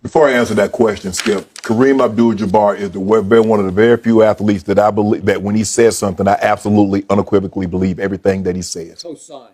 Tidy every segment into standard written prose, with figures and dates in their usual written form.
Before I answer that question, Skip, Kareem Abdul-Jabbar is one of the very few athletes that I believe that when he says something, I absolutely unequivocally believe everything that he says. Co-sign.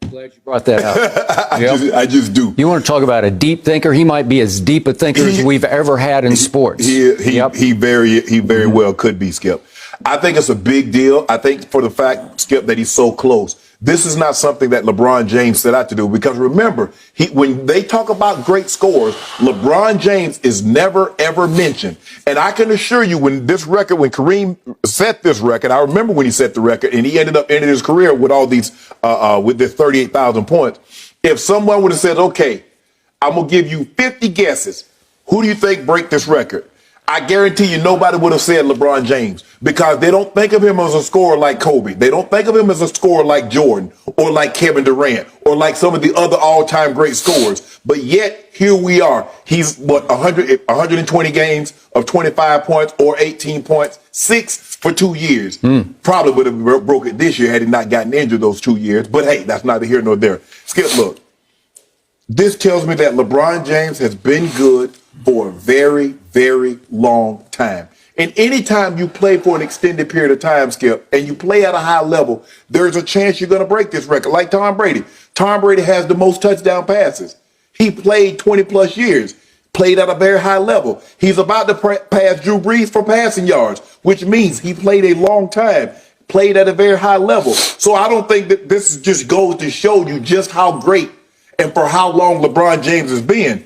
Glad you brought that up. I just do. You want to talk about a deep thinker? He might be as deep a thinker as we've ever had in sports. He very well could be, Skip. I think it's a big deal. I think for the fact, Skip, that he's so close. This is not something that LeBron James set out to do, because remember, when they talk about great scores, LeBron James is never, ever mentioned. And I can assure you, when Kareem set this record, I remember when he set the record and he ended his career with all these, with this 38,000 points. If someone would have said, okay, I'm going to give you 50 guesses, who do you think break this record? I guarantee you nobody would have said LeBron James, because they don't think of him as a scorer like Kobe. They don't think of him as a scorer like Jordan or like Kevin Durant or like some of the other all-time great scorers. But yet, here we are. He's, 120 games of 25 points or 18 points, 6 for 2 years. Probably would have broke it this year had he not gotten injured those 2 years. But hey, that's neither here nor there. Skip, look. This tells me that LeBron James has been good for a very, very long time. And anytime you play for an extended period of time, Skip, and you play at a high level, there's a chance you're going to break this record. Like Tom Brady. Tom Brady has the most touchdown passes. He played 20 plus years, played at a very high level. He's about to pass Drew Brees for passing yards, which means he played a long time, played at a very high level. So I don't think that this just goes to show you just how great and for how long LeBron James has been.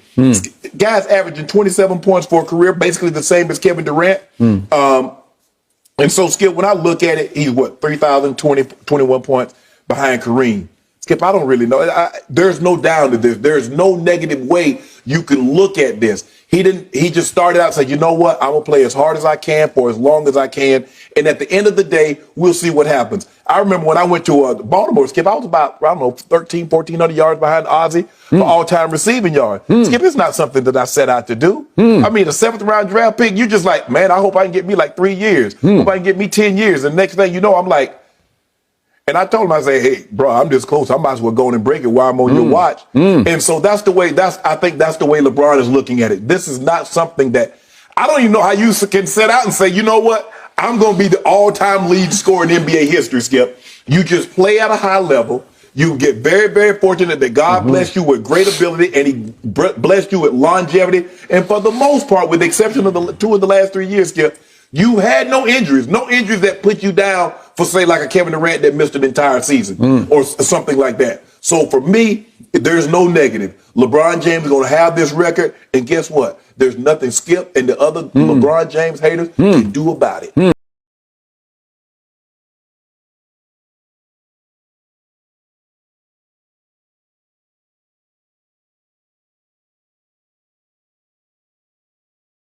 Guy's averaging 27 points for a career, basically the same as Kevin Durant. And so, Skip, when I look at it, he's 3,021 points behind Kareem. Skip, I don't really know. There's no down to this. There's no negative way you can look at this. He just started out and said, you know what? I'm going to play as hard as I can for as long as I can. And at the end of the day, we'll see what happens. I remember when I went to Baltimore, Skip, I was about, 1,400 yards behind Ozzie for all-time receiving yards. Skip, it's not something that I set out to do. I mean, a 7th-round draft pick, you're just like, man, I hope I can get me like 3 years. Hope I can get me 10 years. And next thing you know, I'm like, and I told him, I say, hey, bro, I'm this close. I might as well go in and break it while I'm on your watch. And so I think that's the way LeBron is looking at it. This is not something that, I don't even know how you can set out and say, you know what? I'm going to be the all-time lead scorer in NBA history, Skip. You just play at a high level. You get very, very fortunate that God blessed you with great ability, and he blessed you with longevity. And for the most part, with the exception of the 2 of the last 3 years, Skip, you had no injuries that put you down for, say, like a Kevin Durant that missed an entire season or something like that. So for me, there's no negative. LeBron James is going to have this record, and guess what? There's nothing Skip and the other LeBron James haters can do about it.